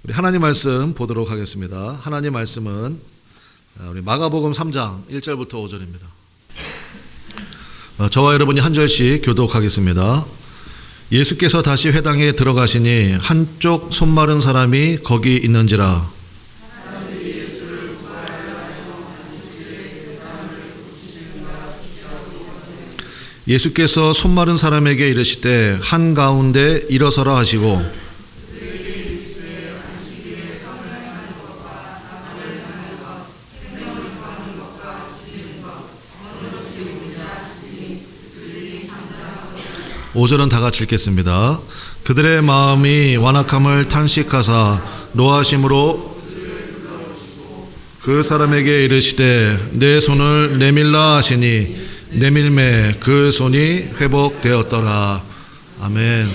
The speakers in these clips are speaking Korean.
우리 하나님 말씀 보도록 하겠습니다. 하나님 말씀은 우리 마가복음 3장 1절부터 5절입니다. 저와 여러분이 한 절씩 교독하겠습니다. 예수께서 다시 회당에 들어가시니 한쪽 손 마른 사람이 거기 있는지라. 예수께서 손 마른 사람에게 이르시되 한가운데 일어서라 하시고 오절은 다 같이 읽겠습니다. 그들의 마음이 완악함을 탄식하사 노하심으로 그 사람에게 이르시되 내 손을 내밀라 하시니 내밀매 그 손이 회복되었더라. 아멘.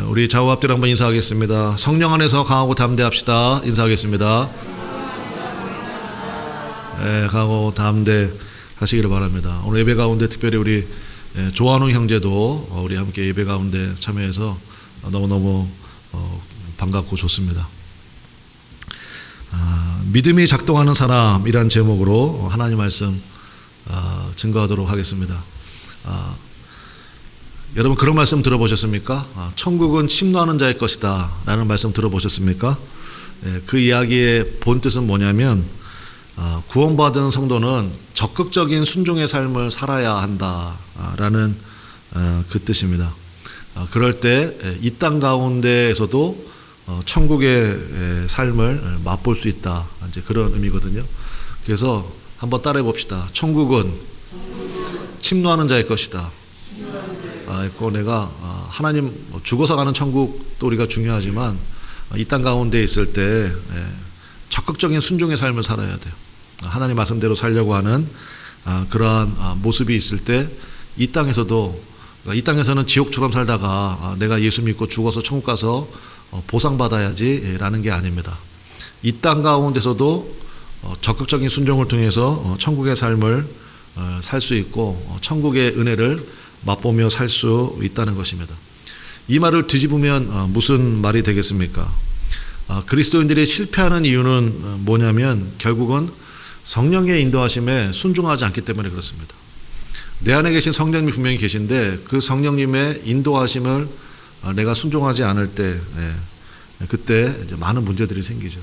우리 좌우 앞뒤로 한번 인사하겠습니다. 성령 안에서 강하고 담대합시다. 인사하겠습니다. 강하고 담대 하시기를 바랍니다. 오늘 예배 가운데 특별히 우리 조한웅 형제도 우리 함께 예배 가운데 참여해서 너무너무 반갑고 좋습니다. 믿음이 작동하는 사람이란 제목으로 하나님 말씀 증거하도록 하겠습니다. 여러분 그런 말씀 들어보셨습니까? 천국은 침노하는 자의 것이다 라는 말씀 들어보셨습니까? 그 이야기의 본뜻은 뭐냐면 구원받은 성도는 적극적인 순종의 삶을 살아야 한다라는 그 뜻입니다. 그럴 때 이 땅 가운데에서도 천국의 삶을 맛볼 수 있다, 이제 그런 의미거든요. 그래서 한번 따라해 봅시다. 천국은 침노하는 자의 것이다. 내가 하나님 죽어서 가는 천국도 우리가 중요하지만 이 땅 가운데 있을 때 적극적인 순종의 삶을 살아야 돼요. 하나님 말씀대로 살려고 하는 그러한 모습이 있을 때 이 땅에서는 지옥처럼 살다가 내가 예수 믿고 죽어서 천국 가서 보상받아야지 라는 게 아닙니다. 이 땅 가운데서도 적극적인 순종을 통해서 천국의 삶을 살 수 있고 천국의 은혜를 맛보며 살 수 있다는 것입니다. 이 말을 뒤집으면 무슨 말이 되겠습니까? 그리스도인들이 실패하는 이유는 뭐냐면 결국은 성령의 인도하심에 순종하지 않기 때문에 그렇습니다. 내 안에 계신 성령님이 분명히 계신데 그 성령님의 인도하심을 내가 순종하지 않을 때 그때 이제 많은 문제들이 생기죠.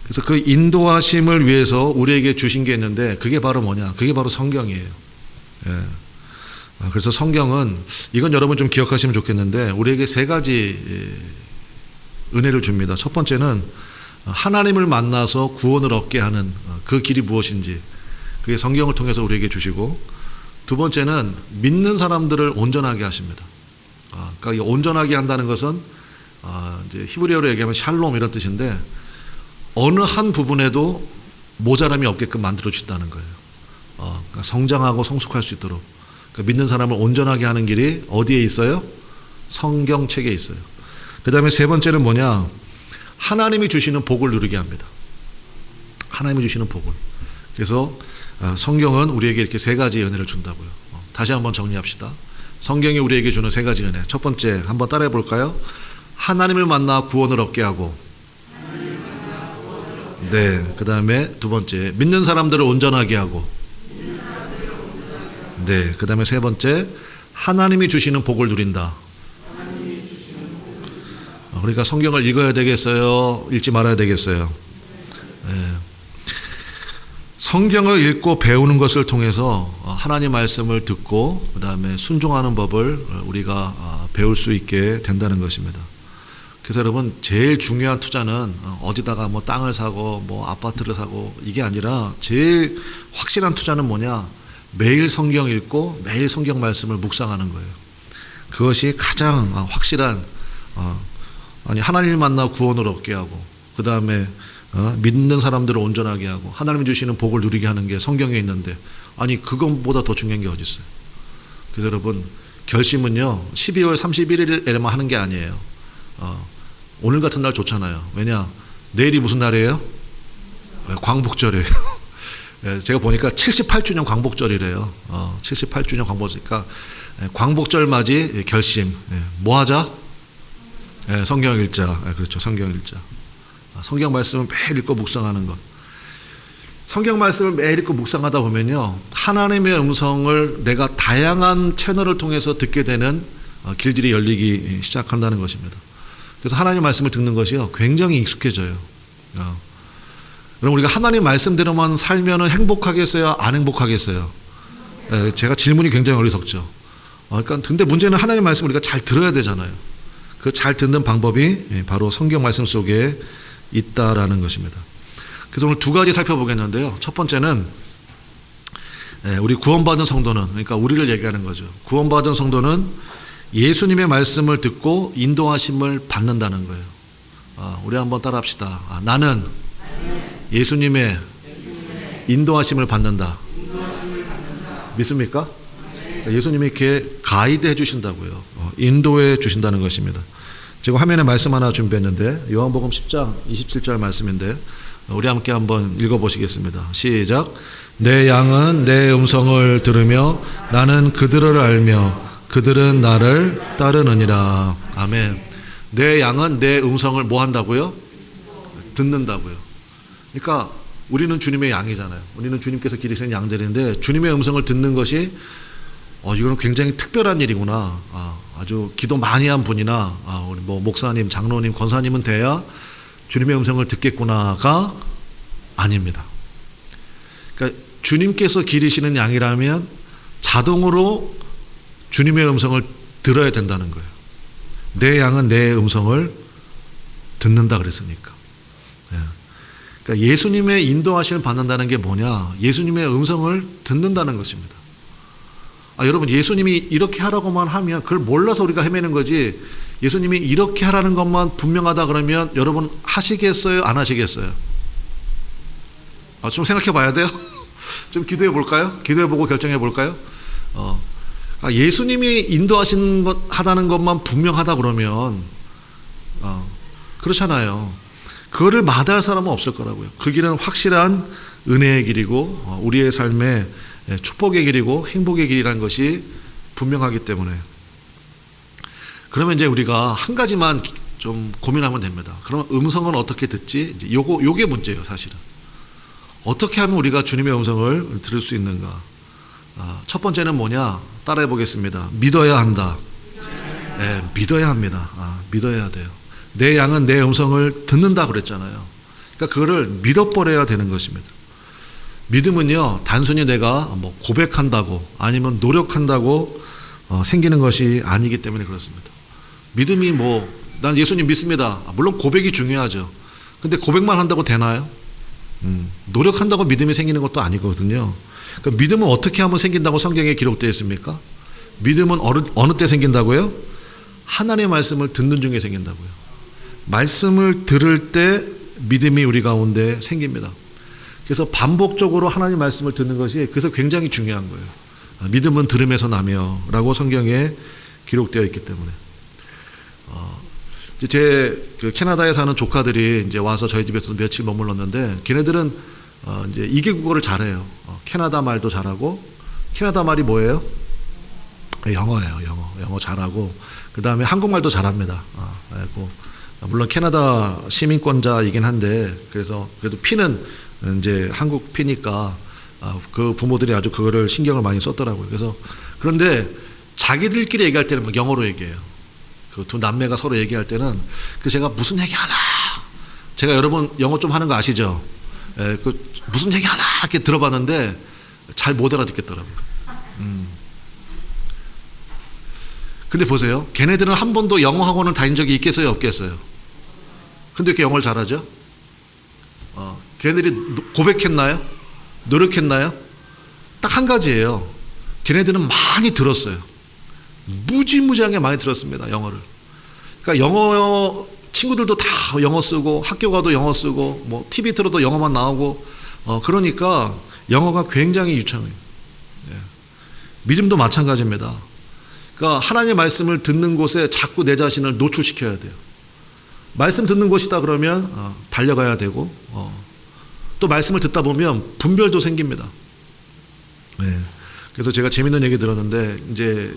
그래서 그 인도하심을 위해서 우리에게 주신 게 있는데 그게 바로 뭐냐? 그게 바로 성경이에요. 그래서 성경은 이건 여러분 좀 기억하시면 좋겠는데 우리에게 세 가지 은혜를 줍니다. 첫 번째는 하나님을 만나서 구원을 얻게 하는 그 길이 무엇인지 그게 성경을 통해서 우리에게 주시고, 두 번째는 믿는 사람들을 온전하게 하십니다. 그러니까 이 온전하게 한다는 것은 이제 히브리어로 얘기하면 샬롬 이런 뜻인데 어느 한 부분에도 모자람이 없게끔 만들어 주신다는 거예요. 그러니까 성장하고 성숙할 수 있도록 그러니까 믿는 사람을 온전하게 하는 길이 어디에 있어요? 성경책에 있어요. 그 다음에 세 번째는 뭐냐? 하나님이 주시는 복을 누리게 합니다. 하나님이 주시는 복을. 그래서 성경은 우리에게 이렇게 세 가지 은혜를 준다고요. 다시 한번 정리합시다. 성경이 우리에게 주는 세 가지 은혜. 첫 번째 한번 따라해 볼까요? 하나님을 만나 구원을 얻게 하고, 네, 그 다음에 두 번째 믿는 사람들을 온전하게 하고, 네, 그 다음에 세 번째 하나님이 주시는 복을 누린다. 그러니까 성경을 읽어야 되겠어요? 읽지 말아야 되겠어요? 성경을 읽고 배우는 것을 통해서 하나님 말씀을 듣고 그 다음에 순종하는 법을 우리가 배울 수 있게 된다는 것입니다. 그래서 여러분 제일 중요한 투자는 어디다가 뭐 땅을 사고 뭐 아파트를 사고 이게 아니라 제일 확실한 투자는 뭐냐? 매일 성경 읽고 매일 성경 말씀을 묵상하는 거예요. 그것이 가장 확실한 하나님을 만나 구원을 얻게 하고 그 다음에 믿는 사람들을 온전하게 하고 하나님이 주시는 복을 누리게 하는 게 성경에 있는데 그것보다 더 중요한 게 어디 있어요? 그래서 여러분 결심은요 12월 31일에만 하는 게 아니에요. 오늘 같은 날 좋잖아요. 왜냐? 내일이 무슨 날이에요? 광복절이에요. 제가 보니까 78주년 광복절이래요. 78주년 광복절이니까 광복절 맞이 결심. 뭐 하자? 예, 성경 읽자. 예, 그렇죠. 성경 읽자. 성경 말씀을 매일 읽고 묵상하는 것. 성경 말씀을 매일 읽고 묵상하다 보면요, 하나님의 음성을 내가 다양한 채널을 통해서 듣게 되는 길들이 열리기 시작한다는 것입니다. 그래서 하나님 말씀을 듣는 것이요, 굉장히 익숙해져요. 그럼 우리가 하나님 말씀대로만 살면 행복하겠어요? 안 행복하겠어요? 네, 제가 질문이 굉장히 어리석죠. 그러니까 근데 문제는 하나님 말씀을 우리가 잘 들어야 되잖아요. 그 잘 듣는 방법이 바로 성경 말씀 속에 있다라는 것입니다. 그래서 오늘 두 가지 살펴보겠는데요. 첫 번째는 우리 구원받은 성도는, 그러니까 우리를 얘기하는 거죠. 구원받은 성도는 예수님의 말씀을 듣고 인도하심을 받는다는 거예요. 우리 한번 따라합시다. 나는 예수님의 인도하심을 받는다. 믿습니까? 예수님이 이렇게 가이드 해주신다고요. 인도해 주신다는 것입니다. 제가 화면에 말씀 하나 준비했는데 요한복음 10장 27절 말씀인데 우리 함께 한번 읽어보시겠습니다. 시작. 내 양은 내 음성을 들으며 나는 그들을 알며 그들은 나를 따르느니라. 아멘. 내 양은 내 음성을 뭐 한다고요? 듣는다고요. 그러니까 우리는 주님의 양이잖아요. 우리는 주님께서 기르시는 양들인데 주님의 음성을 듣는 것이 이거는 굉장히 특별한 일이구나. 아주 기도 많이 한 분이나 우리 뭐 목사님, 장로님, 권사님은 돼야 주님의 음성을 듣겠구나가 아닙니다. 그러니까 주님께서 기르시는 양이라면 자동으로 주님의 음성을 들어야 된다는 거예요. 내 양은 내 음성을 듣는다 그랬으니까. 그러니까 예수님의 인도하심을 받는다는 게 뭐냐? 예수님의 음성을 듣는다는 것입니다. 여러분, 예수님이 이렇게 하라고만 하면 그걸 몰라서 우리가 헤매는 거지, 예수님이 이렇게 하라는 것만 분명하다 그러면 여러분 하시겠어요? 안 하시겠어요? 좀 생각해 봐야 돼요. 좀 기도해 볼까요? 기도해 보고 결정해 볼까요? 예수님이 인도하다는 것만 분명하다 그러면 그렇잖아요. 그거를 마다할 사람은 없을 거라고요. 그 길은 확실한 은혜의 길이고 우리의 삶의 축복의 길이고 행복의 길이라는 것이 분명하기 때문에. 그러면 이제 우리가 한 가지만 좀 고민하면 됩니다. 그러면 음성은 어떻게 듣지? 이제 요게 문제예요, 사실은. 어떻게 하면 우리가 주님의 음성을 들을 수 있는가? 첫 번째는 뭐냐? 따라해 보겠습니다. 믿어야 한다. 네, 믿어야 합니다. 믿어야 돼요. 내 양은 내 음성을 듣는다 그랬잖아요. 그러니까 그거를 믿어버려야 되는 것입니다. 믿음은요, 단순히 내가 뭐 고백한다고 아니면 노력한다고 생기는 것이 아니기 때문에 그렇습니다. 믿음이 난 예수님 믿습니다. 물론 고백이 중요하죠. 근데 고백만 한다고 되나요? 노력한다고 믿음이 생기는 것도 아니거든요. 그러니까 믿음은 어떻게 하면 생긴다고 성경에 기록되어 있습니까? 믿음은 어느 때 생긴다고요? 하나님의 말씀을 듣는 중에 생긴다고요. 말씀을 들을 때 믿음이 우리 가운데 생깁니다. 그래서 반복적으로 하나님 말씀을 듣는 것이 그래서 굉장히 중요한 거예요. 믿음은 들음에서 나며 라고 성경에 기록되어 있기 때문에. 그 캐나다에 사는 조카들이 이제 와서 저희 집에서 며칠 머물렀는데 걔네들은 이제 2개국어를 잘해요. 캐나다 말도 잘하고, 캐나다 말이 뭐예요? 영어예요. 영어 잘하고, 그 다음에 한국말도 잘합니다. 물론 캐나다 시민권자이긴 한데, 그래서 그래도 피는 이제 한국 피니까 그 부모들이 아주 그거를 신경을 많이 썼더라고요. 그래서 그런데 자기들끼리 얘기할 때는 막 영어로 얘기해요. 그 두 남매가 서로 얘기할 때는 제가 무슨 얘기하나, 제가 여러분 영어 좀 하는 거 아시죠? 무슨 얘기하나 이렇게 들어봤는데 잘 못 알아듣겠더라고요. 근데 보세요, 걔네들은 한 번도 영어 학원을 다닌 적이 있겠어요, 없겠어요? 근데 이렇게 영어를 잘하죠? 걔네들이 고백했나요? 노력했나요? 딱 한 가지예요. 걔네들은 많이 들었어요. 무지무지하게 많이 들었습니다, 영어를. 그러니까 영어, 친구들도 다 영어 쓰고, 학교 가도 영어 쓰고, 뭐 TV 틀어도 영어만 나오고, 그러니까 영어가 굉장히 유창해요. 믿음도 마찬가지입니다. 그러니까 하나님의 말씀을 듣는 곳에 자꾸 내 자신을 노출시켜야 돼요. 말씀 듣는 곳이다 그러면 달려가야 되고, 또 말씀을 듣다 보면 분별도 생깁니다. 그래서 제가 재밌는 얘기 들었는데, 이제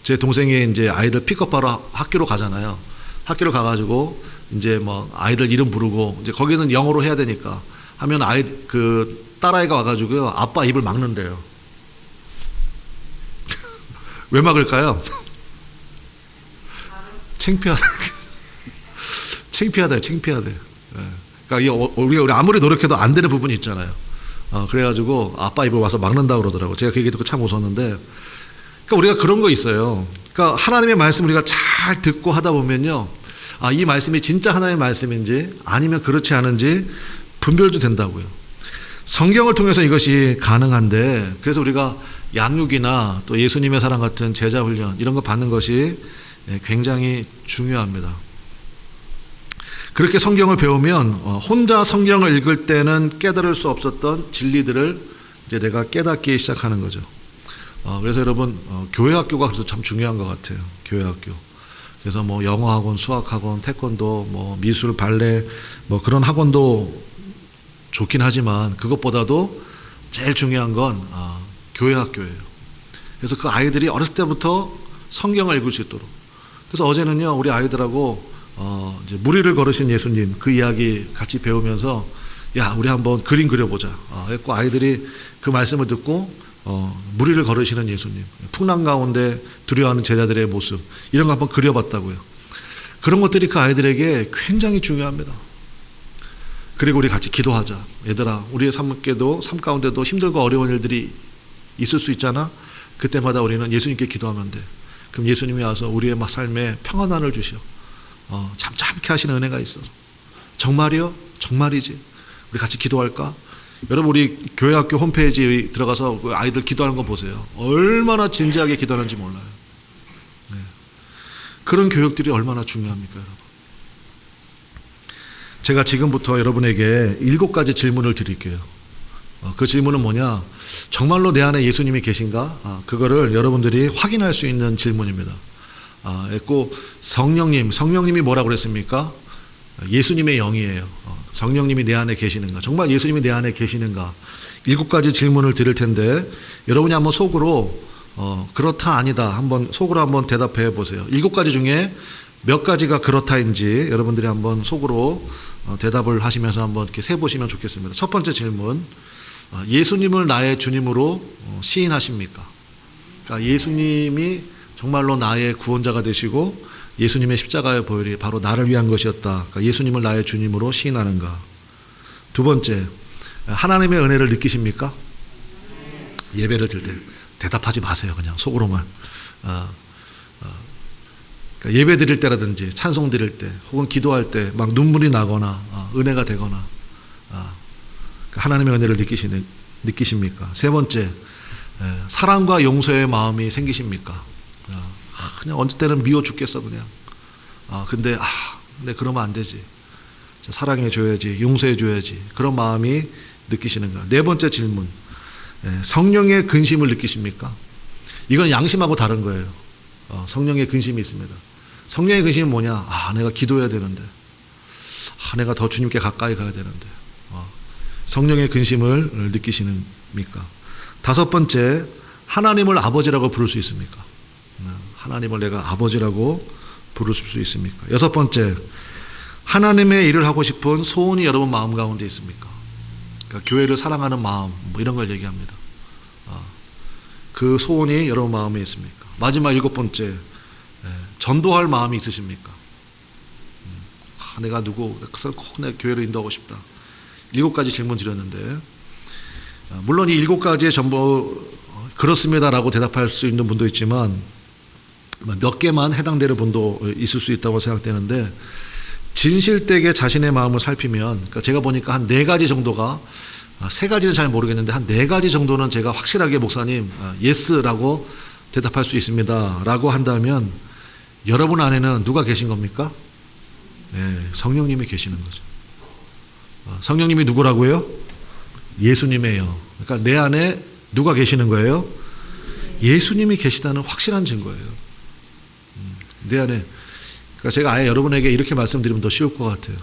제 동생이 이제 아이들 픽업하러 학교로 가잖아요. 학교를 가가지고 이제 뭐 아이들 이름 부르고 이제 거기는 영어로 해야 되니까 하면 그 딸아이가 와가지고요 아빠 입을 막는데요. 왜 막을까요? 창피하다. 창피하대. 그러니까 우리 아무리 노력해도 안 되는 부분이 있잖아요. 그래가지고 아빠 입을 와서 막는다 그러더라고. 제가 그 얘기 듣고 참 웃었는데, 그러니까 우리가 그런 거 있어요. 그러니까 하나님의 말씀 우리가 잘 듣고 하다 보면요, 이 말씀이 진짜 하나님의 말씀인지 아니면 그렇지 않은지 분별도 된다고요. 성경을 통해서 이것이 가능한데, 그래서 우리가 양육이나 또 예수님의 사랑 같은 제자 훈련 이런 거 받는 것이 굉장히 중요합니다. 그렇게 성경을 배우면 혼자 성경을 읽을 때는 깨달을 수 없었던 진리들을 이제 내가 깨닫기 시작하는 거죠. 그래서 여러분 교회 학교가 그래서 참 중요한 것 같아요. 교회 학교. 그래서 뭐 영어 학원, 수학 학원, 태권도, 뭐 미술, 발레 뭐 그런 학원도 좋긴 하지만 그것보다도 제일 중요한 건 교회 학교예요. 그래서 그 아이들이 어렸을 때부터 성경을 읽을 수 있도록. 그래서 어제는요 우리 아이들하고 이제 무리를 걸으신 예수님 그 이야기 같이 배우면서 야 우리 한번 그림 그려보자. 했고 아이들이 그 말씀을 듣고 무리를 걸으시는 예수님, 풍랑 가운데 두려워하는 제자들의 모습 이런 거 한번 그려봤다고요. 그런 것들이 그 아이들에게 굉장히 중요합니다. 그리고 우리 같이 기도하자. 얘들아 우리의 삶 가운데도 힘들고 어려운 일들이 있을 수 있잖아. 그때마다 우리는 예수님께 기도하면 돼. 그럼 예수님이 와서 우리의 삶에 평안함을 주셔. 참게 하시는 은혜가 있어. 정말이요? 정말이지. 우리 같이 기도할까? 여러분 우리 교회학교 홈페이지에 들어가서 그 아이들 기도하는 거 보세요. 얼마나 진지하게 기도하는지 몰라요. 네. 그런 교육들이 얼마나 중요합니까 여러분. 제가 지금부터 여러분에게 7가지 질문을 드릴게요. 그 질문은 뭐냐? 정말로 내 안에 예수님이 계신가? 그거를 여러분들이 확인할 수 있는 질문입니다. 했고 성령님이 뭐라고 그랬습니까? 예수님의 영이에요. 성령님이 내 안에 계시는가? 정말 예수님이 내 안에 계시는가? 7가지 질문을 드릴 텐데 여러분이 한번 속으로 그렇다 아니다 한번 속으로 한번 대답해 보세요. 7가지 중에 몇 가지가 그렇다인지 여러분들이 한번 속으로 대답을 하시면서 한번 이렇게 세보시면 좋겠습니다. 첫 번째 질문, 예수님을 나의 주님으로 시인하십니까? 그러니까 예수님이 정말로 나의 구원자가 되시고 예수님의 십자가의 보혈이 바로 나를 위한 것이었다. 그러니까 예수님을 나의 주님으로 시인하는가? 두 번째, 하나님의 은혜를 느끼십니까? 예배를 드릴 때 대답하지 마세요. 그냥 속으로만. 그러니까 예배 드릴 때라든지 찬송 드릴 때 혹은 기도할 때 막 눈물이 나거나 은혜가 되거나 하나님의 은혜를 느끼십니까? 세 번째, 사랑과 용서의 마음이 생기십니까? 그냥 언제 때는 미워 죽겠어 그냥. 근데 그러면 안 되지. 사랑해 줘야지, 용서해 줘야지. 그런 마음이 느끼시는가? 네 번째 질문, 성령의 근심을 느끼십니까? 이건 양심하고 다른 거예요. 성령의 근심이 있습니다. 성령의 근심은 뭐냐? 내가 기도해야 되는데, 내가 더 주님께 가까이 가야 되는데. 성령의 근심을 느끼시십니까? 다섯 번째, 하나님을 아버지라고 부를 수 있습니까? 하나님을 내가 아버지라고 부를 수 있습니까? 여섯 번째, 하나님의 일을 하고 싶은 소원이 여러분 마음 가운데 있습니까? 그러니까 교회를 사랑하는 마음, 뭐 이런 걸 얘기합니다. 그 소원이 여러분 마음에 있습니까? 마지막 7번째, 전도할 마음이 있으십니까? 내가 꼭 내 교회를 인도하고 싶다. 7가지 질문 드렸는데, 물론 이 7가지에 전부 그렇습니다라고 대답할 수 있는 분도 있지만 몇 개만 해당되는 분도 있을 수 있다고 생각되는데, 진실되게 자신의 마음을 살피면, 그러니까 제가 보니까 한 4가지 정도가, 3가지는 잘 모르겠는데 한 4가지 정도는 제가 확실하게 목사님 예스라고 대답할 수 있습니다 라고 한다면 여러분 안에는 누가 계신 겁니까? 성령님이 계시는 거죠. 성령님이 누구라고요? 예수님이에요. 그러니까 내 안에 누가 계시는 거예요? 예수님이 계시다는 확실한 증거예요. 내 안에. 그러니까 제가 아예 여러분에게 이렇게 말씀드리면 더 쉬울 것 같아요.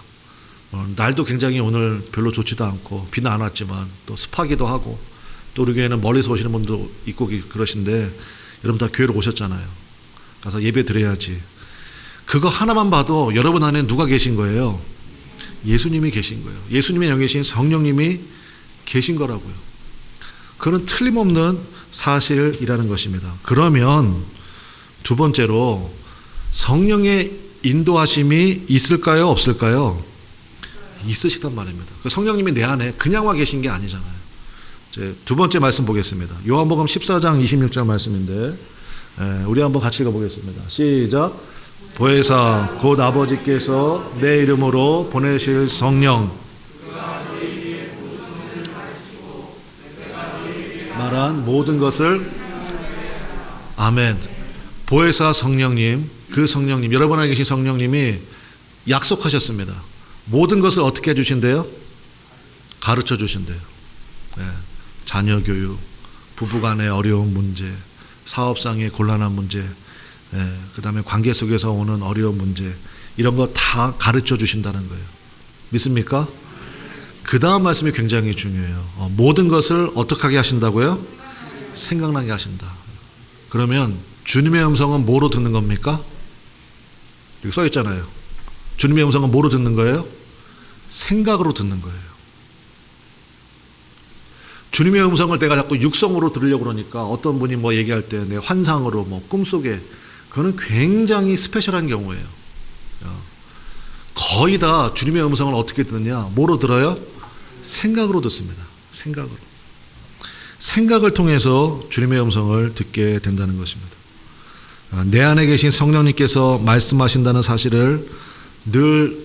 날도 굉장히 오늘 별로 좋지도 않고 비는 안 왔지만 또 습하기도 하고 또 우리 교회는 멀리서 오시는 분도 있고 그러신데 여러분 다 교회로 오셨잖아요. 가서 예배 드려야지. 그거 하나만 봐도 여러분 안에 누가 계신 거예요? 예수님이 계신 거예요. 예수님의 영에 계신 성령님이 계신 거라고요. 그건 틀림없는 사실이라는 것입니다. 그러면 두 번째로 성령의 인도하심이 있을까요? 없을까요? 있으시단 말입니다. 그 성령님이 내 안에 그냥 와 계신 게 아니잖아요. 이제 두 번째 말씀 보겠습니다. 요한복음 14장 26절 말씀인데 우리 한번 같이 읽어보겠습니다. 시작. 보혜사 곧 아버지께서 내 이름으로 보내실 성령 말한 모든 것을 아멘. 보혜사 성령님, 그 성령님, 여러분 안에 계신 성령님이 약속하셨습니다. 모든 것을 어떻게 해주신대요? 가르쳐 주신대요. 네. 자녀 교육, 부부간의 어려운 문제, 사업상의 곤란한 문제, 그 다음에 관계 속에서 오는 어려운 문제, 이런 거 다 가르쳐 주신다는 거예요. 믿습니까? 그 다음 말씀이 굉장히 중요해요. 모든 것을 어떻게 하게 하신다고요? 생각나게 하신다. 그러면 주님의 음성은 뭐로 듣는 겁니까? 여기 써 있잖아요. 주님의 음성은 뭐로 듣는 거예요? 생각으로 듣는 거예요. 주님의 음성을 내가 자꾸 육성으로 들으려고 그러니까 어떤 분이 뭐 얘기할 때 내 환상으로 뭐 꿈속에, 그거는 굉장히 스페셜한 경우예요. 거의 다 주님의 음성을 어떻게 듣느냐? 뭐로 들어요? 생각으로 듣습니다. 생각으로. 생각을 통해서 주님의 음성을 듣게 된다는 것입니다. 내 안에 계신 성령님께서 말씀하신다는 사실을 늘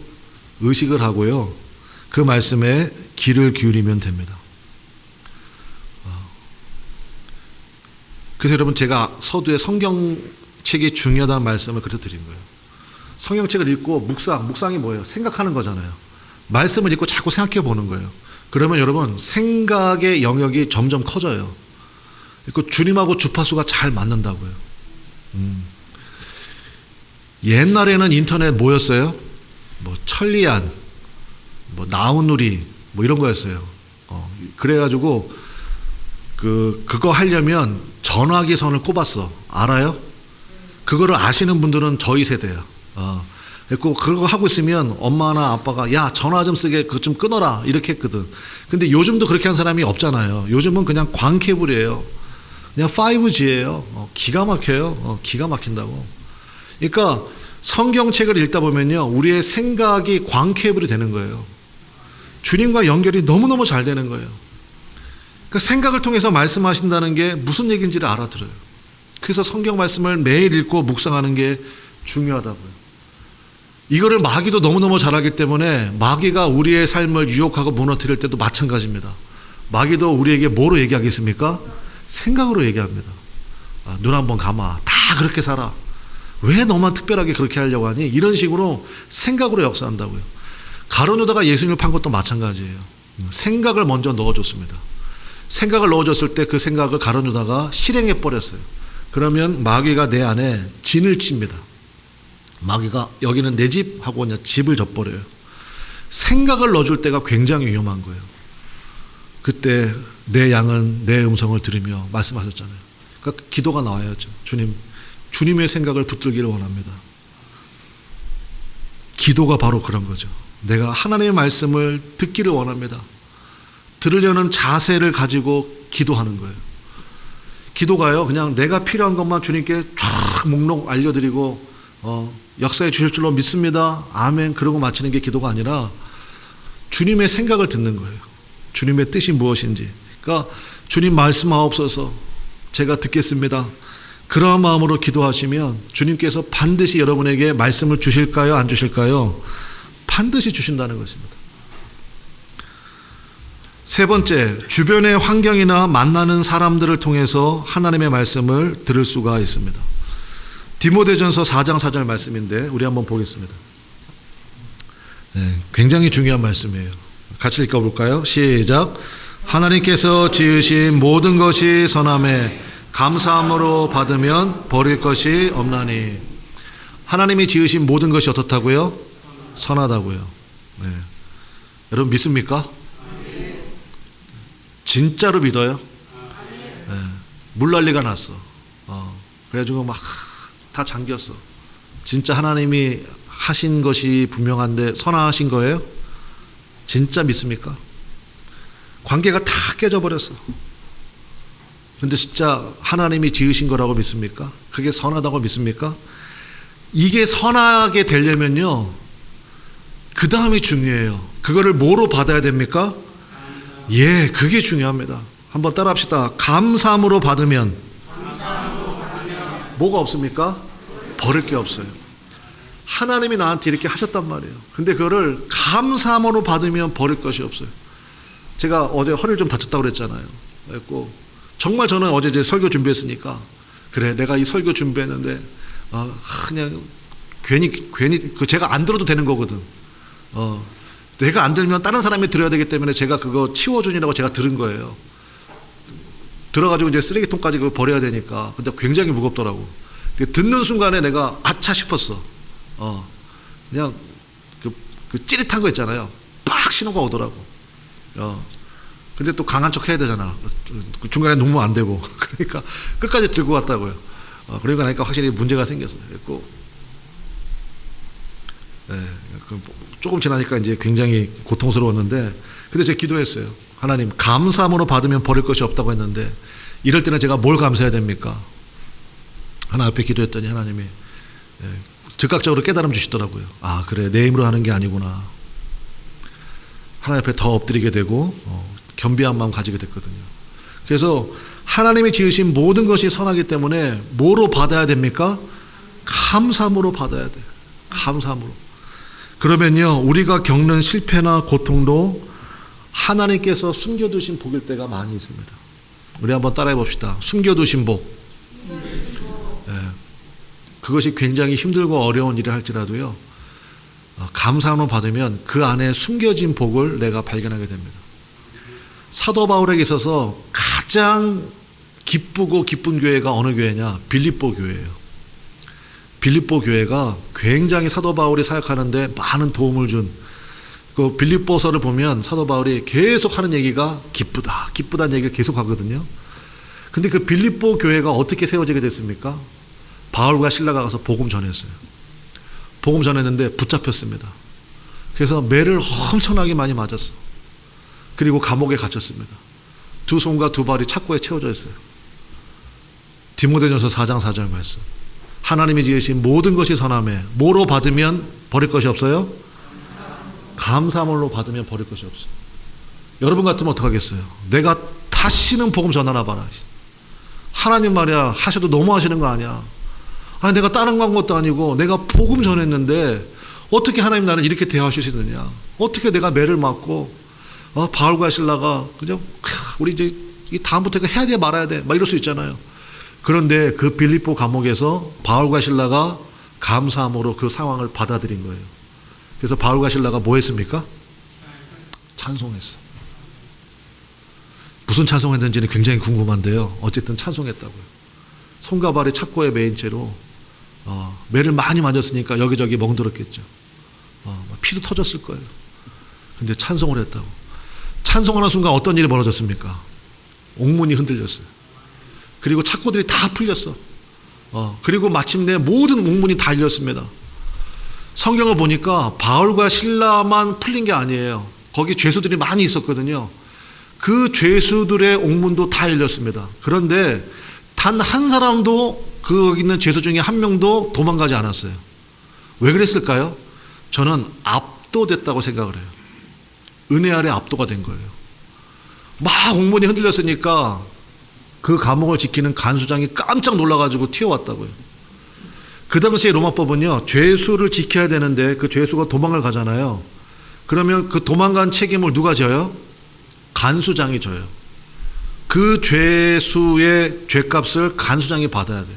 의식을 하고요. 그 말씀에 귀를 기울이면 됩니다. 그래서 여러분 제가 서두에 성경책이 중요하다는 말씀을 그래서 드린 거예요. 성경책을 읽고 묵상이 뭐예요? 생각하는 거잖아요. 말씀을 읽고 자꾸 생각해 보는 거예요. 그러면 여러분 생각의 영역이 점점 커져요. 그 주님하고 주파수가 잘 맞는다고요. 옛날에는 인터넷 뭐였어요? 뭐 천리안, 뭐 나우누리, 뭐 이런 거였어요. 그래가지고 그거 하려면 전화기 선을 꼽았어. 알아요? 그거를 아시는 분들은 저희 세대야. 그거 하고 있으면 엄마나 아빠가 야 전화 좀 쓰게 그거 좀 끊어라 이렇게 했거든. 근데 요즘도 그렇게 한 사람이 없잖아요. 요즘은 그냥 광케이블이에요. 그냥 5G예요. 기가 막혀요. 기가 막힌다고. 그러니까 성경책을 읽다 보면요, 우리의 생각이 광케이블이 되는 거예요. 주님과 연결이 너무너무 잘 되는 거예요. 그 생각을 통해서 말씀하신다는 게 무슨 얘기인지를 알아들어요. 그래서 성경 말씀을 매일 읽고 묵상하는 게 중요하다고요. 이거를 마귀도 너무너무 잘하기 때문에 마귀가 우리의 삶을 유혹하고 무너뜨릴 때도 마찬가지입니다. 마귀도 우리에게 뭐로 얘기하겠습니까? 생각으로 얘기합니다. 눈 한번 감아. 다 그렇게 살아. 왜 너만 특별하게 그렇게 하려고 하니? 이런 식으로 생각으로 역사한다고요. 가룟 유다가 예수님을 판 것도 마찬가지예요. 생각을 먼저 넣어줬습니다. 생각을 넣어줬을 때 그 생각을 가룟 유다가 실행해 버렸어요. 그러면 마귀가 내 안에 진을 칩니다. 마귀가 여기는 내 집 하고 그냥 집을 져버려요. 생각을 넣어줄 때가 굉장히 위험한 거예요. 그때 내 양은 내 음성을 들으며 말씀하셨잖아요. 그러니까 기도가 나와야죠. 주님의 생각을 붙들기를 원합니다. 기도가 바로 그런 거죠. 내가 하나님의 말씀을 듣기를 원합니다. 들으려는 자세를 가지고 기도하는 거예요. 기도가요, 그냥 내가 필요한 것만 주님께 쫙 목록 알려드리고 역사해 주실 줄로 믿습니다. 아멘. 그러고 마치는 게 기도가 아니라 주님의 생각을 듣는 거예요. 주님의 뜻이 무엇인지. 그러니까 주님 말씀하옵소서, 제가 듣겠습니다. 그러한 마음으로 기도하시면 주님께서 반드시 여러분에게 말씀을 주실까요? 안 주실까요? 반드시 주신다는 것입니다. 세 번째, 주변의 환경이나 만나는 사람들을 통해서 하나님의 말씀을 들을 수가 있습니다. 디모데전서 4장 4절 말씀인데 우리 한번 보겠습니다. 굉장히 중요한 말씀이에요. 같이 읽어볼까요? 시작. 하나님께서 지으신 모든 것이 선함에 감사함으로 받으면 버릴 것이 없나니. 하나님이 지으신 모든 것이 어떻다고요? 선하다고요. 네. 여러분 믿습니까? 진짜로 믿어요? 네. 물난리가 났어. 그래가지고 막 다 잠겼어. 진짜 하나님이 하신 것이 분명한데 선하신 거예요? 진짜 믿습니까? 관계가 다 깨져버렸어. 근데 진짜 하나님이 지으신 거라고 믿습니까? 그게 선하다고 믿습니까? 이게 선하게 되려면요, 그 다음이 중요해요. 그거를 뭐로 받아야 됩니까? 예, 그게 중요합니다. 한번 따라 합시다. 감사함으로 받으면 뭐가 없습니까? 버릴 게 없어요. 하나님이 나한테 이렇게 하셨단 말이에요. 근데 그거를 감사함으로 받으면 버릴 것이 없어요. 제가 어제 허리를 좀 다쳤다고 그랬잖아요. 그랬고 정말 저는 어제 이제 설교 준비했으니까, 그래 내가 이 설교 준비했는데 그냥 괜히 제가 안 들어도 되는 거거든. 내가 안 들면 다른 사람이 들어야 되기 때문에 제가 그거 치워주니라고 제가 들은 거예요. 들어가지고 이제 쓰레기통까지 그거 버려야 되니까. 근데 굉장히 무겁더라고. 듣는 순간에 내가 아차 싶었어. 그냥 그 찌릿한 거 있잖아요. 빡 신호가 오더라고. 근데 또 강한 척 해야 되잖아. 중간에 녹음 안 되고. 그러니까 끝까지 들고 갔다고요. 그러니까 나니까 확실히 문제가 생겼어요. 그랬고, 조금 지나니까 이제 굉장히 고통스러웠는데, 근데 제가 기도했어요. 하나님, 감사함으로 받으면 버릴 것이 없다고 했는데, 이럴 때는 제가 뭘 감사해야 됩니까? 하나님 앞에 기도했더니 하나님이 즉각적으로 깨달음 주시더라고요. 아, 그래, 내 힘으로 하는 게 아니구나. 하나님 앞에 더 엎드리게 되고 겸비한 마음 가지게 됐거든요. 그래서 하나님이 지으신 모든 것이 선하기 때문에 뭐로 받아야 됩니까? 감사함으로 받아야 돼요. 감사함으로. 그러면요, 우리가 겪는 실패나 고통도 하나님께서 숨겨두신 복일 때가 많이 있습니다. 우리 한번 따라해 봅시다. 숨겨두신 복. 그것이 굉장히 힘들고 어려운 일을 할지라도요, 감사함으로 받으면 그 안에 숨겨진 복을 내가 발견하게 됩니다. 사도 바울에게 있어서 가장 기쁘고 기쁜 교회가 어느 교회냐? 빌립보 교회예요. 빌립보 교회가 굉장히 사도 바울이 사역하는데 많은 도움을 준, 그 빌립보서를 보면 사도 바울이 계속 하는 얘기가 기쁘다, 기쁘다는 얘기를 계속 하거든요. 근데 그 빌립보 교회가 어떻게 세워지게 됐습니까? 바울과 실라가 가서 복음 전했어요. 복음 전했는데 붙잡혔습니다. 그래서 매를 엄청나게 많이 맞았어. 그리고 감옥에 갇혔습니다. 두 손과 두 발이 착고에 채워져 있어요. 디모데전서 4장 4절 말씀. 하나님이 지으신 모든 것이 선함에 뭐로 받으면 버릴 것이 없어요? 감사함으로 받으면 버릴 것이 없어요. 여러분 같으면 어떡하겠어요? 내가 다시는 복음 전하나 봐라. 하나님 말이야, 하셔도 너무 하시는 거 아니야. 아니, 내가 다른 거 한 것도 아니고 내가 복음 전했는데 어떻게 하나님 나를 이렇게 대하시느냐. 어떻게 내가 매를 맞고 바울과 실라가 그냥 우리 이제 다음부터 이거 해야 돼 말아야 돼 막 이럴 수 있잖아요. 그런데 그 빌립보 감옥에서 바울과 실라가 감사함으로 그 상황을 받아들인 거예요. 그래서 바울과 실라가 뭐 했습니까? 찬송했어. 무슨 찬송했는지는 굉장히 궁금한데요. 어쨌든 찬송했다고요. 손과 발이 착고에 매인 채로 매를 많이 맞았으니까 여기저기 멍들었겠죠. 피도 터졌을 거예요. 근데 찬송을 했다고. 찬송하는 순간 어떤 일이 벌어졌습니까? 옥문이 흔들렸어요. 그리고 착고들이 다 풀렸어. 그리고 마침내 모든 옥문이 다 열렸습니다. 성경을 보니까 바울과 실라만 풀린 게 아니에요. 거기 죄수들이 많이 있었거든요. 그 죄수들의 옥문도 다 열렸습니다. 그런데 단 한 사람도 거기 있는 죄수 중에 한 명도 도망가지 않았어요. 왜 그랬을까요? 저는 압도됐다고 생각을 해요. 은혜 아래 압도가 된 거예요. 막 옥문이 흔들렸으니까 그 감옥을 지키는 간수장이 깜짝 놀라가지고 튀어왔다고요. 그 당시에 로마법은요, 죄수를 지켜야 되는데 그 죄수가 도망을 가잖아요. 그러면 그 도망간 책임을 누가 져요? 간수장이 져요. 그 죄수의 죄값을 간수장이 받아야 돼요.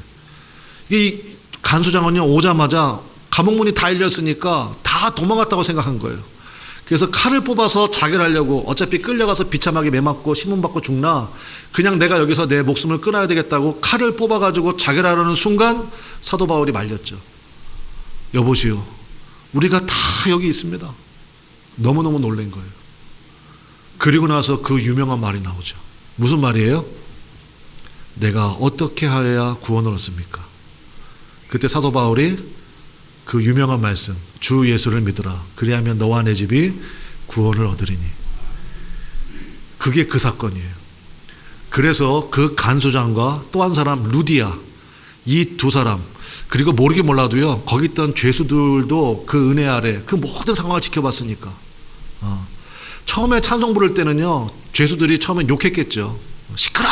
이 간수장은요, 오자마자 감옥문이 다 열렸으니까 다 도망갔다고 생각한 거예요. 그래서 칼을 뽑아서 자결하려고, 어차피 끌려가서 비참하게 매맞고 신문받고 죽나, 그냥 내가 여기서 내 목숨을 끊어야 되겠다고 칼을 뽑아가지고 자결하려는 순간 사도 바울이 말렸죠. 여보시오, 우리가 다 여기 있습니다. 너무너무 놀란 거예요. 그리고 나서 그 유명한 말이 나오죠. 무슨 말이에요? 내가 어떻게 하여야 구원을 얻습니까? 그때 사도 바울이 그 유명한 말씀, 주 예수를 믿으라. 그리하면 너와 내 집이 구원을 얻으리니. 그게 그 사건이에요. 그래서 그 간수장과 또 한 사람 루디아, 이 두 사람, 그리고 모르긴 몰라도요, 거기 있던 죄수들도 그 은혜 아래 그 모든 상황을 지켜봤으니까. 처음에 찬송 부를 때는요, 죄수들이 처음엔 욕했겠죠. 시끄러!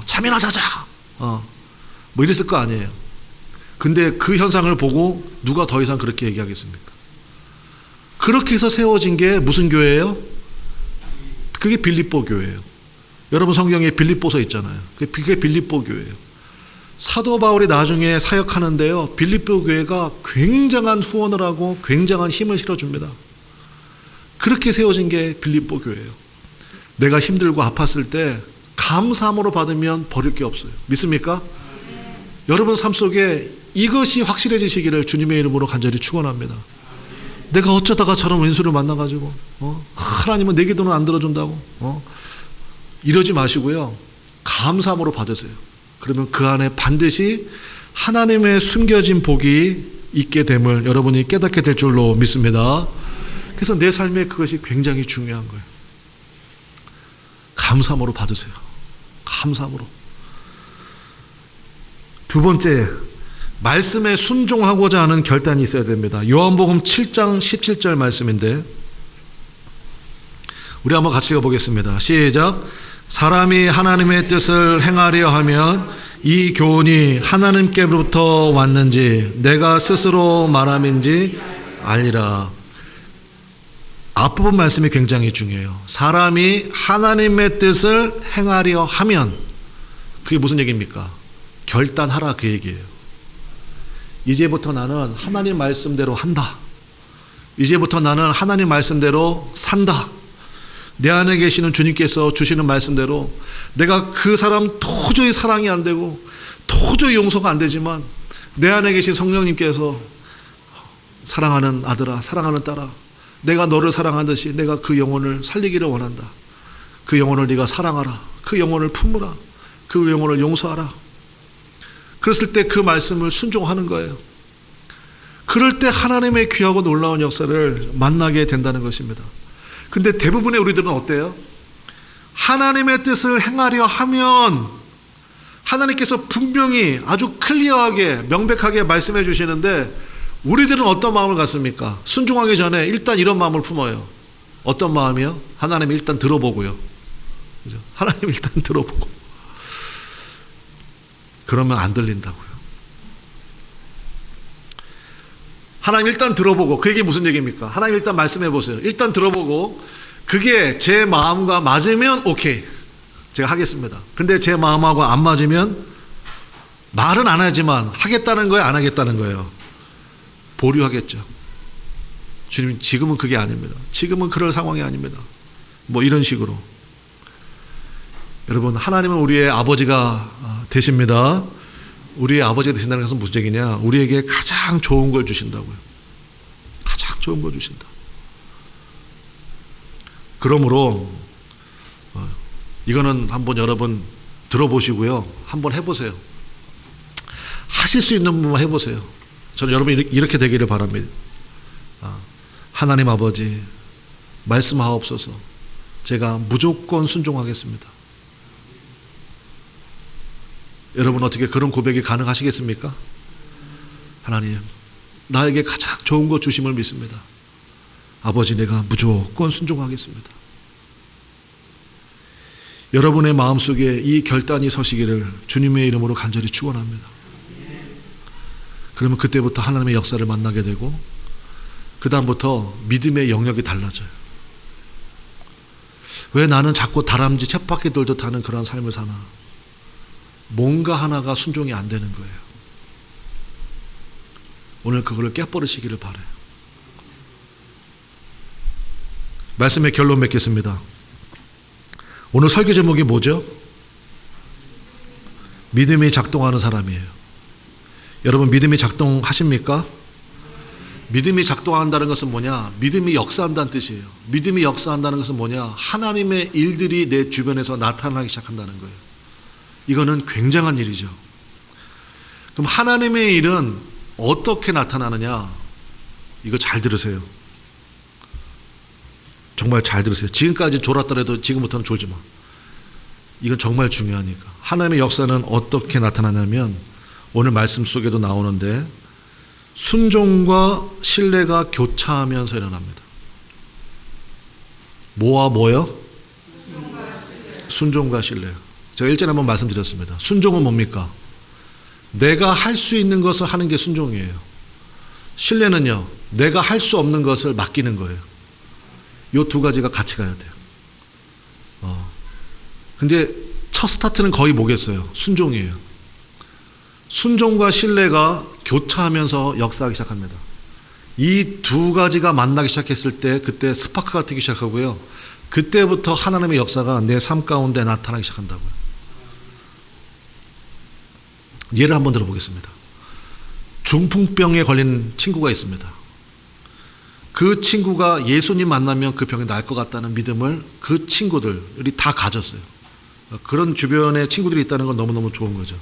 잠이나 자자! 뭐 이랬을 거 아니에요. 근데 그 현상을 보고 누가 더 이상 그렇게 얘기하겠습니까? 그렇게 해서 세워진 게 무슨 교회예요? 그게 빌립보 교회예요. 여러분 성경에 빌립보서 있잖아요. 그게 빌립보 교회예요. 사도 바울이 나중에 사역하는데요, 빌립보 교회가 굉장한 후원을 하고 굉장한 힘을 실어줍니다. 그렇게 세워진 게 빌립보 교회예요. 내가 힘들고 아팠을 때 감사함으로 받으면 버릴 게 없어요. 믿습니까? 여러분 삶 속에 이것이 확실해지시기를 주님의 이름으로 간절히 축원합니다. 내가 어쩌다가 저런 왼수를 만나가지고 하나님은 내 기도는 안 들어준다고 이러지 마시고요, 감사함으로 받으세요. 그러면 그 안에 반드시 하나님의 숨겨진 복이 있게 됨을 여러분이 깨닫게 될 줄로 믿습니다. 그래서 내 삶에 그것이 굉장히 중요한 거예요. 감사함으로 받으세요. 감사함으로. 두 번째, 말씀에 순종하고자 하는 결단이 있어야 됩니다. 요한복음 7장 17절 말씀인데 우리 한번 같이 읽어보겠습니다. 시작. 사람이 하나님의 뜻을 행하려 하면 이 교훈이 하나님께로부터 왔는지 내가 스스로 말함인지 알리라. 앞부분 말씀이 굉장히 중요해요. 사람이 하나님의 뜻을 행하려 하면, 그게 무슨 얘기입니까? 결단하라, 그 얘기예요. 이제부터 나는 하나님 말씀대로 한다. 이제부터 나는 하나님 말씀대로 산다. 내 안에 계시는 주님께서 주시는 말씀대로 내가 그 사람 도저히 사랑이 안 되고 도저히 용서가 안 되지만 내 안에 계신 성령님께서 사랑하는 아들아, 사랑하는 딸아, 내가 너를 사랑하듯이 내가 그 영혼을 살리기를 원한다. 그 영혼을 네가 사랑하라. 그 영혼을 품으라. 그 영혼을 용서하라. 그랬을 때 그 말씀을 순종하는 거예요. 그럴 때 하나님의 귀하고 놀라운 역사를 만나게 된다는 것입니다. 근데 대부분의 우리들은 어때요? 하나님의 뜻을 행하려 하면 하나님께서 분명히 아주 클리어하게 명백하게 말씀해 주시는데 우리들은 어떤 마음을 갖습니까? 순종하기 전에 일단 이런 마음을 품어요. 어떤 마음이요? 하나님 일단 들어보고요. 그죠? 하나님 일단 들어보고. 그러면 안 들린다고요. 하나님 일단 들어보고, 그게 무슨 얘기입니까? 하나님 일단 말씀해 보세요. 일단 들어보고 그게 제 마음과 맞으면 오케이, 제가 하겠습니다. 근데 제 마음하고 안 맞으면 말은 안 하지만 하겠다는 거예요, 안 하겠다는 거예요? 보류하겠죠. 주님, 지금은 그게 아닙니다. 지금은 그럴 상황이 아닙니다. 뭐 이런 식으로. 여러분, 하나님은 우리의 아버지가 되십니다. 우리의 아버지가 되신다는 것은 무슨 얘기냐? 우리에게 가장 좋은 걸 주신다고요. 가장 좋은 걸 주신다. 그러므로 이거는 한번 여러분 들어보시고요, 한번 해보세요. 하실 수 있는 분만 해보세요. 저는 여러분이 이렇게 되기를 바랍니다. 하나님 아버지, 말씀하옵소서. 제가 무조건 순종하겠습니다. 여러분 어떻게 그런 고백이 가능하시겠습니까? 하나님, 나에게 가장 좋은 것 주심을 믿습니다. 아버지, 내가 무조건 순종하겠습니다. 여러분의 마음속에 이 결단이 서시기를 주님의 이름으로 간절히 축원합니다. 그러면 그때부터 하나님의 역사를 만나게 되고 그 다음부터 믿음의 영역이 달라져요. 왜 나는 자꾸 다람쥐 쳇바퀴 돌듯 하는 그런 삶을 사나? 뭔가 하나가 순종이 안 되는 거예요. 오늘 그거를 깨버리시기를 바라요. 말씀의 결론 맺겠습니다. 오늘 설교 제목이 뭐죠? 믿음이 작동하는 사람이에요. 여러분, 믿음이 작동하십니까? 믿음이 작동한다는 것은 뭐냐? 믿음이 역사한다는 뜻이에요. 믿음이 역사한다는 것은 뭐냐? 하나님의 일들이 내 주변에서 나타나기 시작한다는 거예요. 이거는 굉장한 일이죠. 그럼 하나님의 일은 어떻게 나타나느냐? 이거 잘 들으세요. 정말 잘 들으세요. 지금까지 졸았더라도 지금부터는 졸지 마. 이건 정말 중요하니까. 하나님의 역사는 어떻게 나타나냐면 오늘 말씀 속에도 나오는데 순종과 신뢰가 교차하면서 일어납니다. 뭐와 뭐요? 순종과 신뢰. 제가 일전에 한번 말씀드렸습니다. 순종은 뭡니까? 내가 할 수 있는 것을 하는 게 순종이에요. 신뢰는요, 내가 할 수 없는 것을 맡기는 거예요. 이 두 가지가 같이 가야 돼요. 근데 첫 스타트는 거의 뭐겠어요? 순종이에요. 순종과 신뢰가 교차하면서 역사하기 시작합니다. 이 두 가지가 만나기 시작했을 때 그때 스파크가 뜨기 시작하고요. 그때부터 하나님의 역사가 내 삶 가운데 나타나기 시작한다고요. 예를 한번 들어보겠습니다. 중풍병에 걸린 친구가 있습니다. 그 친구가 예수님 만나면 그 병이 나을 것 같다는 믿음을 그 친구들이 다 가졌어요. 그런 주변에 친구들이 있다는 건 너무너무 좋은 거죠.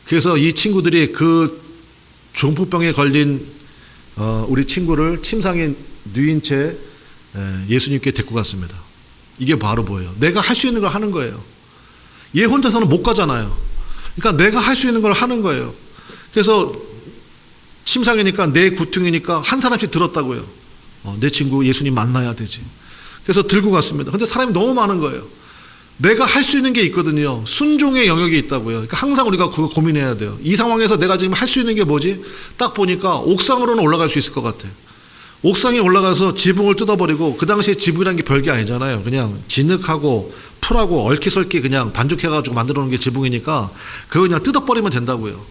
그래서 이 친구들이 그 중풍병에 걸린 우리 친구를 침상에 누인 채 예수님께 데리고 갔습니다. 이게 바로 뭐예요? 내가 할 수 있는 걸 하는 거예요. 얘 혼자서는 못 가잖아요. 그러니까 내가 할 수 있는 걸 하는 거예요. 그래서 침상이니까 내 구퉁이니까 한 사람씩 들었다고요. 내 친구 예수님 만나야 되지. 그래서 들고 갔습니다. 근데 사람이 너무 많은 거예요. 내가 할 수 있는 게 있거든요. 순종의 영역이 있다고요. 그러니까 항상 우리가 그거 고민해야 돼요. 이 상황에서 내가 지금 할 수 있는 게 뭐지? 딱 보니까 옥상으로는 올라갈 수 있을 것 같아. 옥상에 올라가서 지붕을 뜯어버리고, 그 당시에 지붕이라는 게 별게 아니잖아요. 그냥 진흙하고 풀하고 얽히설키 그냥 반죽해가지고 만들어 놓은 게 지붕이니까 그거 그냥 뜯어버리면 된다고요.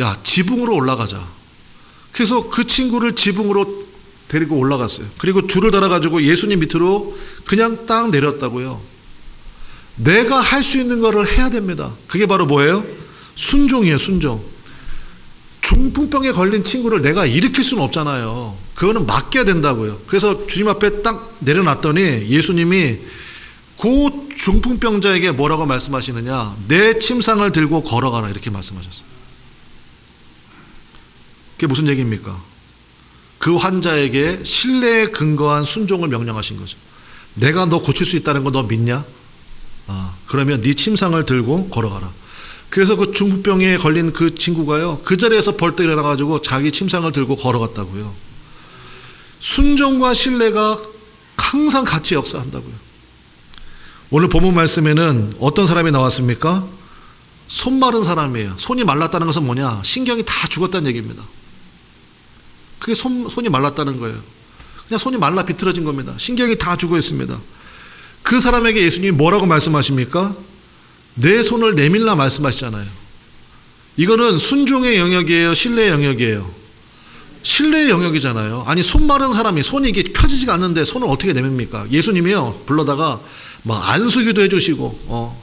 야, 지붕으로 올라가자. 그래서 그 친구를 지붕으로 데리고 올라갔어요. 그리고 줄을 달아가지고 예수님 밑으로 그냥 딱 내렸다고요. 내가 할 수 있는 거를 해야 됩니다. 그게 바로 뭐예요? 순종이에요, 순종. 중풍병에 걸린 친구를 내가 일으킬 수는 없잖아요. 그거는 맡겨야 된다고요. 그래서 주님 앞에 딱 내려놨더니 예수님이 그 중풍병자에게 뭐라고 말씀하시느냐? 내 침상을 들고 걸어가라, 이렇게 말씀하셨어요. 그게 무슨 얘기입니까? 그 환자에게 신뢰에 근거한 순종을 명령하신 거죠. 내가 너 고칠 수 있다는 거 너 믿냐? 그러면 네 침상을 들고 걸어가라. 그래서 그 중풍병에 걸린 그 친구가요, 그 자리에서 벌떡 일어나가지고 자기 침상을 들고 걸어갔다고요. 순종과 신뢰가 항상 같이 역사한다고요. 오늘 본문 말씀에는 어떤 사람이 나왔습니까? 손 마른 사람이에요. 손이 말랐다는 것은 뭐냐? 신경이 다 죽었다는 얘기입니다. 그게 손이 말랐다는 거예요. 그냥 손이 말라 비틀어진 겁니다. 신경이 다 죽어 있습니다. 그 사람에게 예수님이 뭐라고 말씀하십니까? 내 손을 내밀라 말씀하시잖아요. 이거는 순종의 영역이에요? 신뢰의 영역이에요? 신뢰의 영역이잖아요. 아니, 손 마른 사람이 손이 이게 펴지지가 않는데 손을 어떻게 내밉니까? 예수님이요, 불러다가 막 안수기도 해주시고,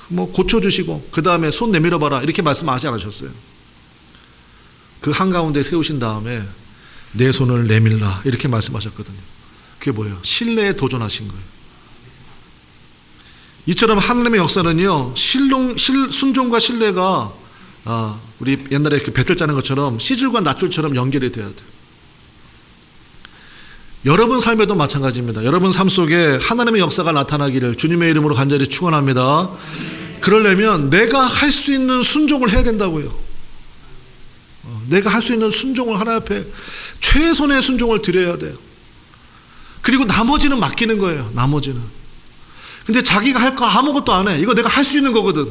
뭐 고쳐주시고, 그 다음에 손 내밀어봐라, 이렇게 말씀하지 않으셨어요. 그 한가운데 세우신 다음에 내 손을 내밀라, 이렇게 말씀하셨거든요. 그게 뭐예요? 신뢰에 도전하신 거예요. 이처럼 하나님의 역사는요, 순종과 신뢰가 우리 옛날에 그 배틀 짜는 것처럼 시줄과 낫줄처럼 연결이 돼야 돼요. 여러분 삶에도 마찬가지입니다. 여러분 삶 속에 하나님의 역사가 나타나기를 주님의 이름으로 간절히 축원합니다. 그러려면 내가 할 수 있는 순종을 해야 된다고요. 내가 할 수 있는 순종을 하나님 앞에 최선의 순종을 드려야 돼요. 그리고 나머지는 맡기는 거예요. 나머지는. 근데 자기가 할 거 아무것도 안 해. 이거 내가 할 수 있는 거거든.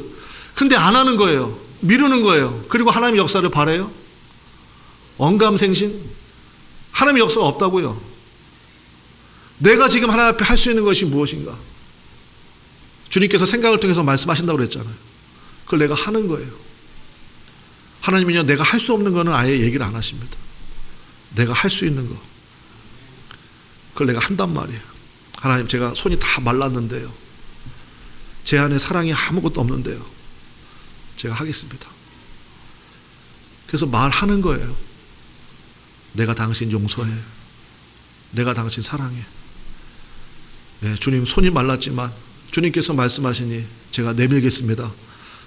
근데 안 하는 거예요. 미루는 거예요. 그리고 하나님의 역사를 바라요? 언감생신? 하나님의 역사가 없다고요. 내가 지금 하나님 앞에 할 수 있는 것이 무엇인가? 주님께서 생각을 통해서 말씀하신다고 그랬잖아요. 그걸 내가 하는 거예요. 하나님은요, 내가 할 수 없는 거는 아예 얘기를 안 하십니다. 내가 할 수 있는 거, 그걸 내가 한단 말이에요. 하나님, 제가 손이 다 말랐는데요, 제 안에 사랑이 아무것도 없는데요, 제가 하겠습니다. 그래서 말하는 거예요. 내가 당신 용서해. 내가 당신 사랑해. 네, 주님, 손이 말랐지만 주님께서 말씀하시니 제가 내밀겠습니다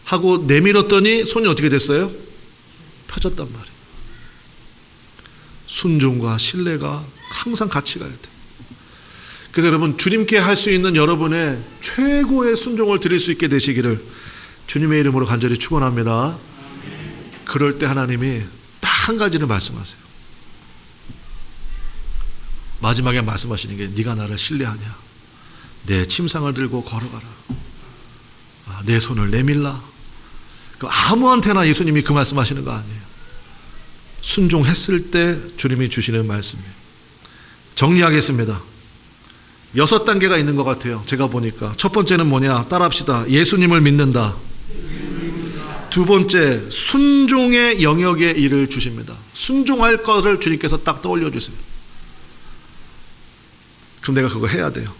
하고 내밀었더니 손이 어떻게 됐어요? 펴졌단 말이에요. 순종과 신뢰가 항상 같이 가야 돼. 그래서 여러분, 주님께 할 수 있는 여러분의 최고의 순종을 드릴 수 있게 되시기를 주님의 이름으로 간절히 축원합니다. 그럴 때 하나님이 딱 한 가지를 말씀하세요. 마지막에 말씀하시는 게 네가 나를 신뢰하냐? 내 침상을 들고 걸어가라. 내 손을 내밀라. 아무한테나 예수님이 그 말씀하시는 거 아니에요. 순종했을 때 주님이 주시는 말씀이에요. 정리하겠습니다. 6단계가 있는 것 같아요. 제가 보니까 첫 번째는 뭐냐? 따라합시다. 예수님을 믿는다. 두 번째, 순종의 영역의 일을 주십니다. 순종할 것을 주님께서 딱 떠올려 주세요. 그럼 내가 그거 해야 돼요.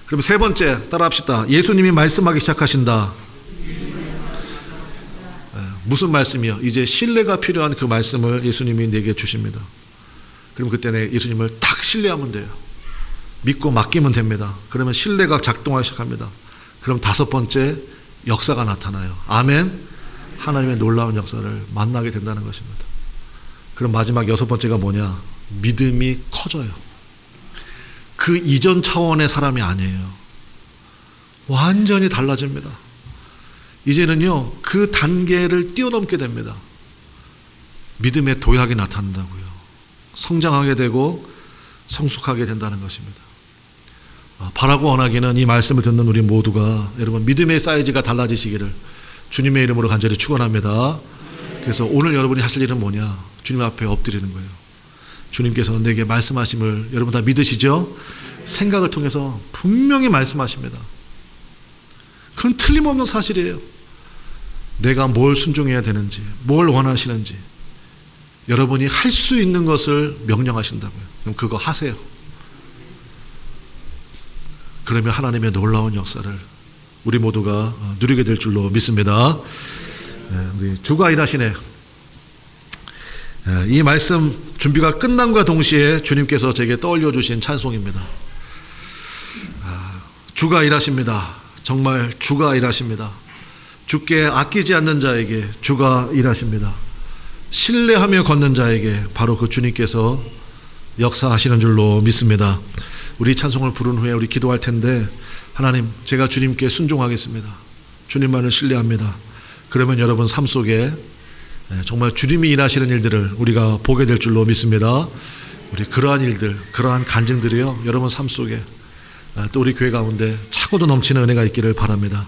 그럼 세 번째, 따라합시다. 예수님이 말씀하기 시작하신다. 무슨 말씀이요? 이제 신뢰가 필요한 그 말씀을 예수님이 내게 주십니다. 그럼 그때는 예수님을 딱 신뢰하면 돼요. 믿고 맡기면 됩니다. 그러면 신뢰가 작동하기 시작합니다. 그럼 다섯 번째, 역사가 나타나요. 아멘. 하나님의 놀라운 역사를 만나게 된다는 것입니다. 그럼 마지막 여섯 번째가 뭐냐? 믿음이 커져요. 그 이전 차원의 사람이 아니에요. 완전히 달라집니다. 이제는요, 그 단계를 뛰어넘게 됩니다. 믿음의 도약이 나타난다고요. 성장하게 되고 성숙하게 된다는 것입니다. 바라고 원하기는 이 말씀을 듣는 우리 모두가 여러분 믿음의 사이즈가 달라지시기를 주님의 이름으로 간절히 축원합니다. 그래서 오늘 여러분이 하실 일은 뭐냐? 주님 앞에 엎드리는 거예요. 주님께서 내게 말씀하심을 여러분 다 믿으시죠? 생각을 통해서 분명히 말씀하십니다. 그건 틀림없는 사실이에요. 내가 뭘 순종해야 되는지, 뭘 원하시는지 여러분이 할 수 있는 것을 명령하신다고요. 그럼 그거 하세요. 그러면 하나님의 놀라운 역사를 우리 모두가 누리게 될 줄로 믿습니다. 우리 주가 일하시네. 이 말씀 준비가 끝남과 동시에 주님께서 제게 떠올려 주신 찬송입니다. 주가 일하십니다. 정말 주가 일하십니다. 주께 아끼지 않는 자에게 주가 일하십니다. 신뢰하며 걷는 자에게 바로 그 주님께서 역사하시는 줄로 믿습니다. 우리 찬송을 부른 후에 우리 기도할 텐데, 하나님, 제가 주님께 순종하겠습니다. 주님만을 신뢰합니다. 그러면 여러분 삶 속에 정말 주님이 일하시는 일들을 우리가 보게 될 줄로 믿습니다. 우리 그러한 일들, 그러한 간증들이요, 여러분 삶 속에 또 우리 교회 가운데 차고도 넘치는 은혜가 있기를 바랍니다.